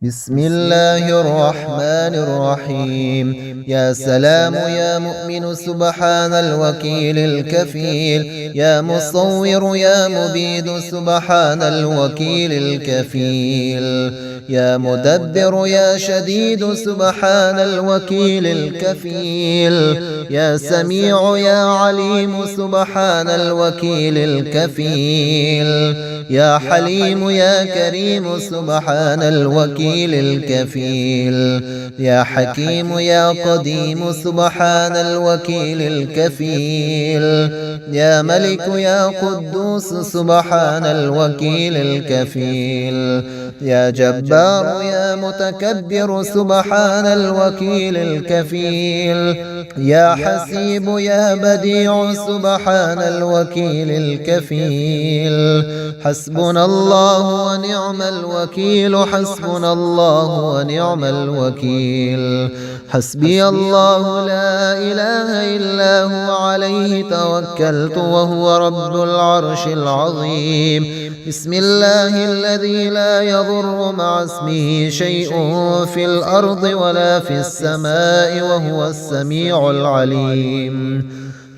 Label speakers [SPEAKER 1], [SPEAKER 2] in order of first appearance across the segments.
[SPEAKER 1] بسم الله الرحمن الرحيم. يا سلام يا مؤمن سبحان الوكيل الكفيل، يا مصور يا مبيد سبحان الوكيل الكفيل، يا مدبر يا شديد سبحان الوكيل الكفيل، يا سميع يا عليم سبحان الوكيل الكفيل، يا حليم يا كريم سبحان الوكيل الكفيل، يا حكيم يا قديم سبحان الوكيل الكفيل، يا ملك يا قدوس سبحان الوكيل الكفيل، يا جبار يا متكبر سبحان الوكيل الكفيل، يا حسيب يا بديع سبحان الوكيل الكفيل. حسبنا الله ونعم الوكيل، حسبنا الله ونعم الوكيل، حسبي الله لا إله إلا هو عليه توكلت وهو رب العرش العظيم. بسم الله الذي لا يضر مع اسمه شيء في الأرض ولا في السماء وهو السميع العليم.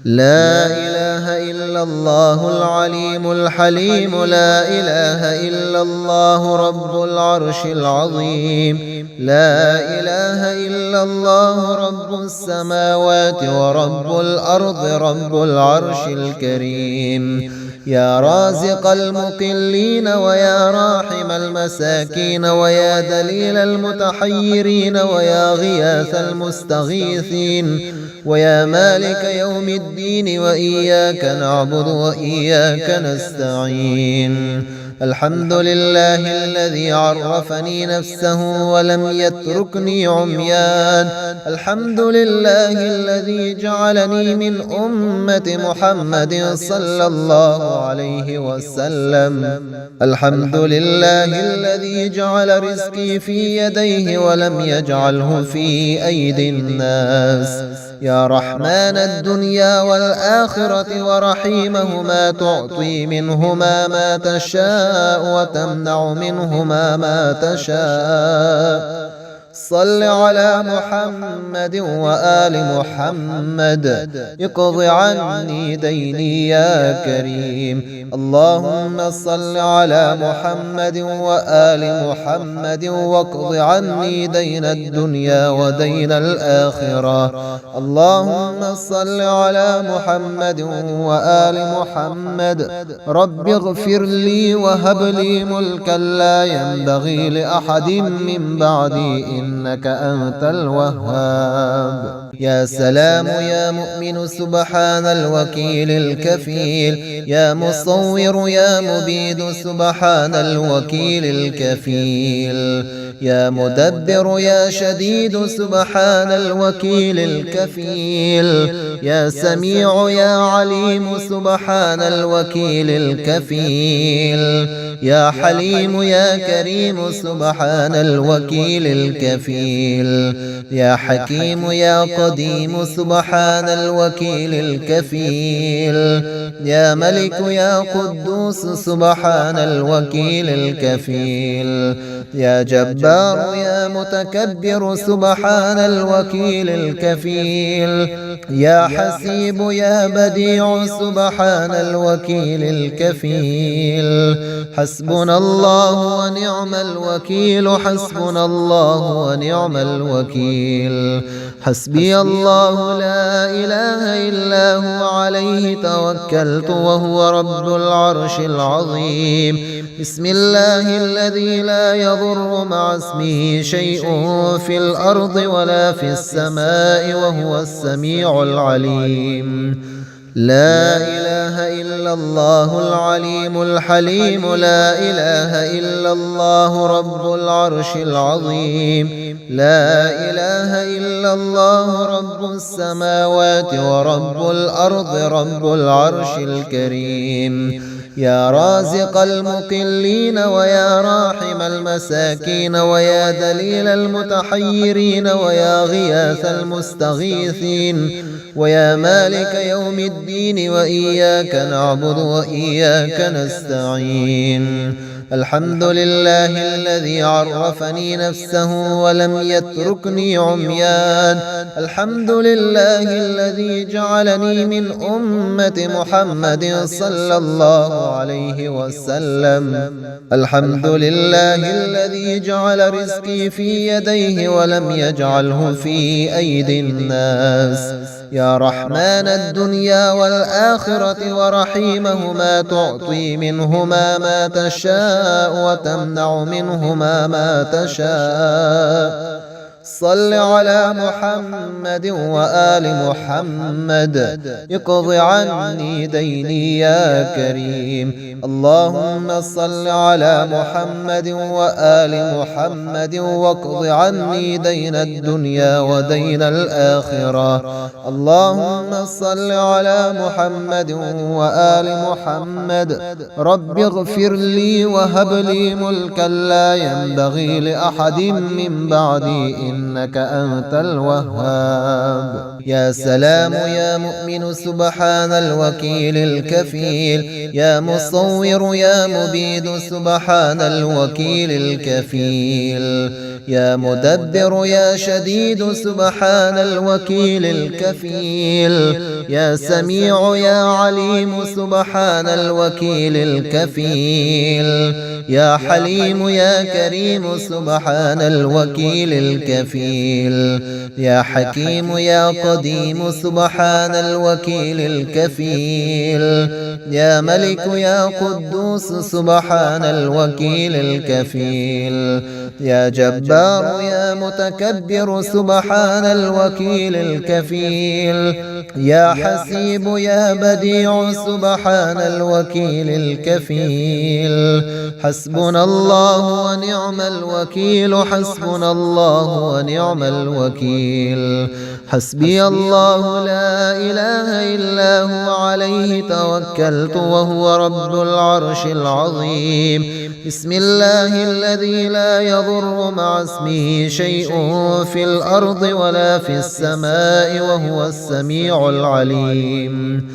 [SPEAKER 1] لا إله إلا الله العليم الحليم، لا إله إلا الله رب العرش العظيم، لا إله إلا الله رب السماوات ورب الأرض رب العرش الكريم. يا رازق المقلين ويا راحم المساكين ويا دليل المتحيرين ويا غياث المستغيثين ويا مالك يوم الدين، وإياك نعبد وإياك نستعين. الحمد لله الذي عرفني نفسه ولم يتركني عميان، الحمد لله الذي جعلني من أمة محمد صلى الله عليه وسلم، الحمد لله الذي جعل رزقي في يديه ولم يجعله في أيدي الناس. يا رحمن الدنيا والآخرة ورحيمهما، تعطي منهما ما تشاء وتمنع منهما ما تشاء. صل على محمد وآل محمد، اقض عني ديني يا كريم. اللهم صل على محمد وآل محمد واقض عني دين الدنيا ودين الآخرة. اللهم صل على محمد وآل محمد. رب اغفر لي وهب لي ملكا لا ينبغي لأحد من بعدي إنك أنت الوهاب. يا سلام يا مؤمن سبحان الوكيل الكفيل، يا مصور يا مبيد سبحان الوكيل الكفيل، يا مدبر يا شديد سبحان الوكيل الكفيل، يا سميع يا عليم سبحان الوكيل الكفيل، يا حليم يا كريم سبحان الوكيل الكفيل، يا حكيم يا قديم سبحان الوكيل الكفيل، يا ملك يا قدوس سبحان الوكيل الكفيل، يا جبار يا متكبر سبحان الوكيل الكفيل، يا حسيب يا بديع سبحان الوكيل الكفيل. حسبنا الله ونعم الوكيل، حسبنا الله ونعم الوكيل، حسبي الله لا إله إلا هو عليه توكلت وهو رب العرش العظيم. بسم الله الذي لا يضر مع اسمه شيء في الأرض ولا في السماء وهو السميع العليم. لا إله إلا الله العليم الحليم، لا إله إلا الله رب العرش العظيم، لا إله إلا الله رب السماوات ورب الأرض رب العرش الكريم. يا رازق المقلين ويا راحم المساكين ويا دليل المتحيرين ويا غياث المستغيثين ويا مالك يوم الدين، وإياك نعبد وإياك نستعين. الحمد لله الذي عرفني نفسه ولم يتركني عميان. الحمد لله الذي جعلني من أمة محمد صلى الله عليه وسلم. الحمد لله الذي جعل رزقي في يديه ولم يجعله في أيدي الناس. يا رحمن الدنيا والآخرة ورحيمهما، تعطي منهما ما تشاء وتمنع منهما ما تشاء. صل على محمد وآل محمد، اقض عني ديني يا كريم. اللهم صل على محمد وآل محمد واقض عني دين الدنيا ودين الآخرة. اللهم صل على محمد وآل محمد. رب اغفر لي وهب لي ملكا لا ينبغي لأحد من بعدي، إنك أنت الوهاب. يا سلام يا مؤمن سبحان الوكيل الكفيل. يا مصور يا مبيد سبحان الوكيل الكفيل. يا مدبر يا شديد سبحان الوكيل الكفيل. يا سميع يا عليم سبحان الوكيل الكفيل. يا حليم يا كريم سبحان الوكيل الكفيل. يا حكيم يا قديم سبحان الوكيل الكفيل. يا ملك يا قدوس سبحان الوكيل الكفيل. يا جبار يا متكبر سبحان الوكيل الكفيل. يا حسيب يا بديع سبحان الوكيل الكفيل. حسبنا الله ونعم الوكيل، حسبنا الله ونعم الوكيل. حسبي الله لا إله إلا هو عليه توكلت وهو رب العرش العظيم. بسم الله الذي لا يضر مع اسمه شيء في الأرض ولا في السماء وهو السميع العليم.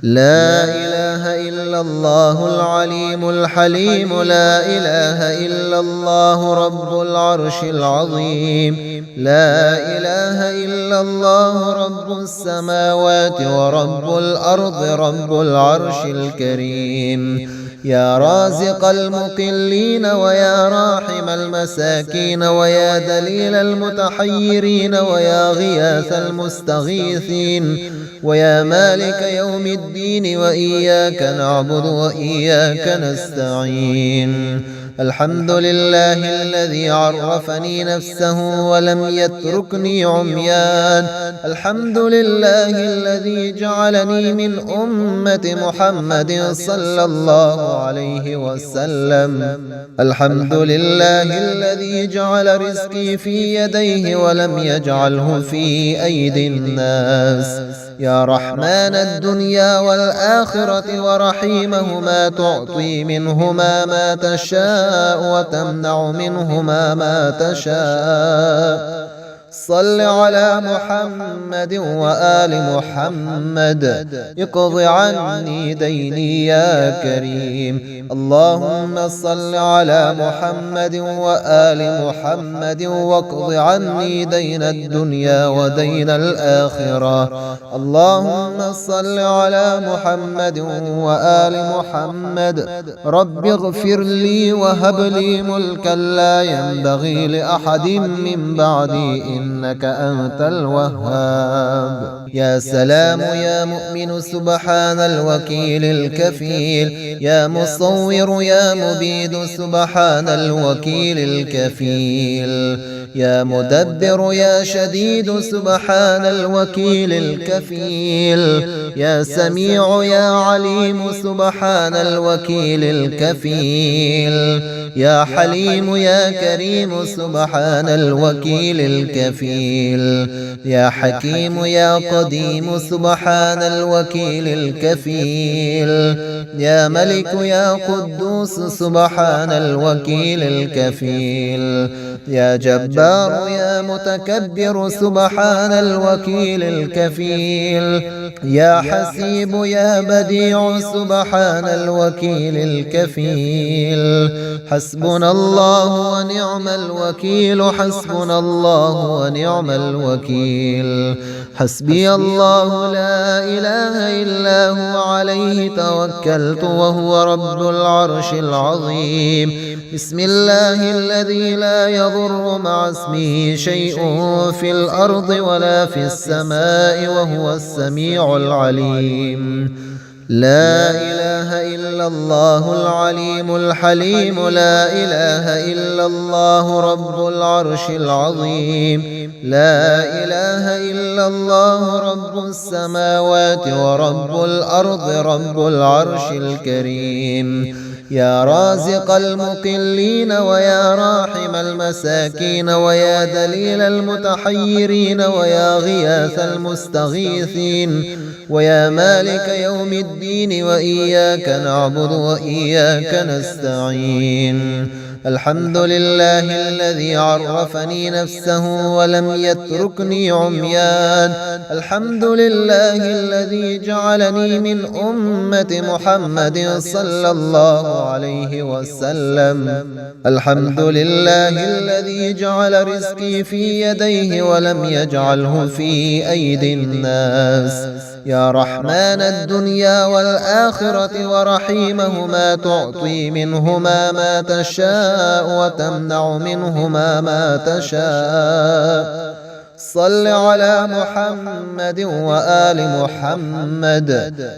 [SPEAKER 1] لا إله إلا الله العليم الحليم. لا إله إلا الله رب العرش العظيم. لا إله إلا الله رب السماوات ورب الأرض رب العرش الكريم. يا رازق المقلين ويا راحم المساكين ويا دليل المتحيرين ويا غياث المستغيثين ويا مالك يوم الدين، وإياك نعبد وإياك نستعين. الحمد لله الذي عرفني نفسه ولم يتركني عميان. الحمد لله الذي جعلني من أمة محمد صلى الله عليه وسلم. الحمد لله الذي جعل رزقي في يديه ولم يجعله في أيدي الناس. يا رحمن الدنيا والآخرة ورحيمهما، تعطي منهما ما تشاء وتمنع منهما ما تشاء. صل على محمد وآل محمد، اقض عني ديني يا كريم. اللهم صل على محمد وآل محمد واقض عني دين الدنيا ودين الآخرة. اللهم صل على محمد وآل محمد. رب اغفر لي وهب لي ملكا لا ينبغي لأحد من بعدي، إنك أنت الوهاب. يا سلام يا مؤمن سبحان الوكيل الكفيل. يا مصور يا مبيد سبحان الوكيل الكفيل. يا مدبر يا شديد سبحان الوكيل الكفيل. يا سميع يا عليم سبحان الوكيل الكفيل. يا حليم يا كريم سبحان الوكيل الكفيل. يا حكيم يا قديم سبحان الوكيل الكفيل. يا ملك يا قدوس سبحان الوكيل الكفيل. يا جبار يا متكبر سبحان الوكيل الكفيل. يا حسيب يا بديع سبحان الوكيل الكفيل. حسبنا الله ونعم الوكيل، حسبنا الله ونعم الوكيل. حسبي الله لا إله إلا هو عليه توكلت وهو رب العرش العظيم. بسم الله الذي لا يضر مع اسمه شيء في الأرض ولا في السماء وهو السميع العليم. لا إله إلا الله العليم الحليم. لا إله إلا الله رب العرش العظيم. لا إله إلا الله رب السماوات ورب الأرض رب العرش الكريم. يا رازق المقلين ويا راحم المساكين ويا دليل المتحيرين ويا غياث المستغيثين ويا مالك يوم الدين وإياك نعبد وإياك نستعين. الحمد لله الذي عرفني نفسه ولم يتركني عميان. الحمد لله الذي جعلني من أمة محمد صلى الله عليه وسلم. الحمد لله الذي جعل رزقي في يديه ولم يجعله في أيدي الناس. يا رحمن الدنيا والآخرة ورحيمهما تعطي منهما ما تشاء وتمنع منهما ما تشاء. صل على محمد وآل محمد.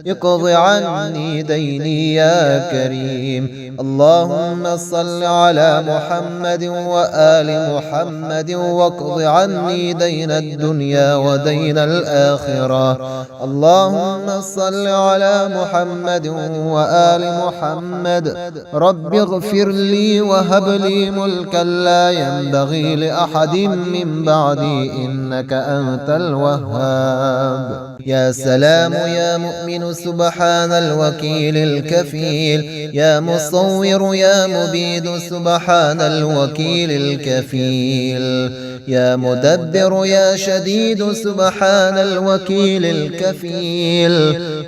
[SPEAKER 1] اقض عني ديني يا كريم. اللهم صل على محمد وآل محمد واقض عني دين الدنيا ودين الآخرة. اللهم صل على محمد وآل محمد. رب اغفر لي وهب لي ملكا لا ينبغي لأحد من بعدي إنك أنت الوهاب. يا سلام يا مؤمن سبحان الوكيل الكفيل. يا مصور يا مبيد سبحان الوكيل الكفيل. يا مدبر يا شديد سبحان الوكيل الكفيل.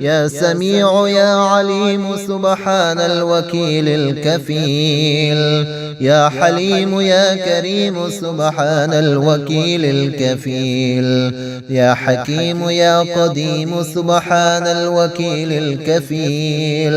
[SPEAKER 1] يا سميع يا عليم سبحان الوكيل الكفيل. يا حليم يا كريم سبحان الوكيل الكفيل. يا حكيم يا قديم سبحان الوكيل الكفيل.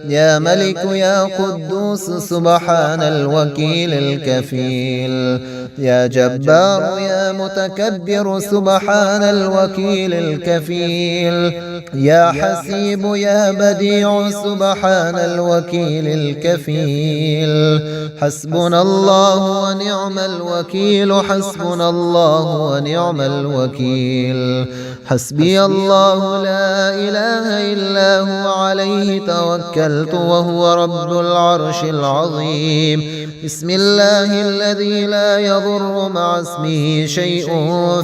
[SPEAKER 1] يا ملك يا قدوس سبحان الوكيل الكفيل. يا جبار يا متكبر سبحان الوكيل الكفيل. يا حسيب يا بديع سبحان الوكيل الكفيل. حسبنا الله ونعم الوكيل، حسبنا الله ونعم الوكيل. حسبي الله لا إله إلا هو عليه توكلت وهو رب العرش العظيم. بسم الله الذي لا يضر مع اسمه شيء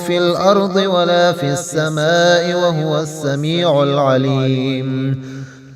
[SPEAKER 1] في الأرض ولا في السماء وهو السميع العليم.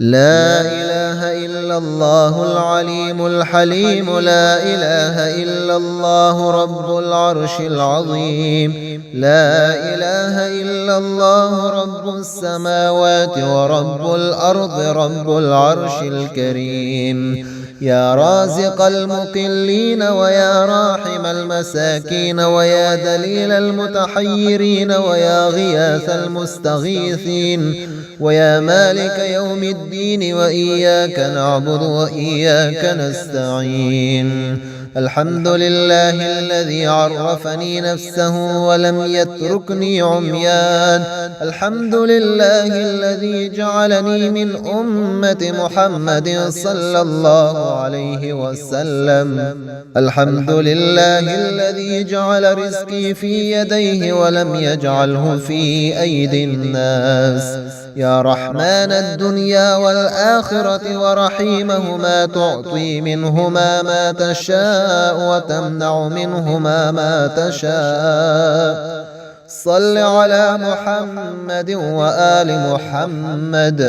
[SPEAKER 1] لا إله إلا الله العليم الحليم. لا إله إلا الله رب العرش العظيم. لا إله إلا الله رب السماوات ورب الأرض رب العرش الكريم. يا رازق المقلين ويا راحم المساكين ويا دليل المتحيرين ويا غياث المستغيثين ويا مالك يوم الدين وإياك نعبد وإياك نستعين. الحمد لله الذي عرفني نفسه ولم يتركني عميان. الحمد لله الذي جعلني من أمة محمد صلى الله عليه وسلم. الحمد لله الذي جعل رزقي في يديه ولم يجعله في أيدي الناس. يا رحمن الدنيا والآخرة ورحيمهما تعطي منهما ما تشاء وتمنع منهما ما تشاء. صل على محمد وآل محمد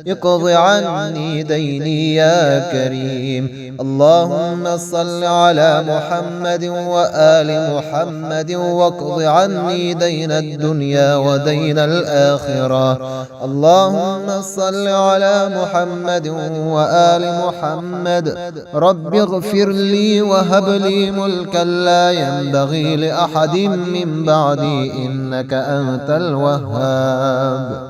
[SPEAKER 1] اقض عني ديني يا كريم. اللهم صل على محمد وآل محمد واقض عني دين الدنيا ودين الآخرة. اللهم صل على محمد وآل محمد. رب اغفر لي وهب لي ملكا لا ينبغي لأحد من بعدي إنك أنت الوهاب.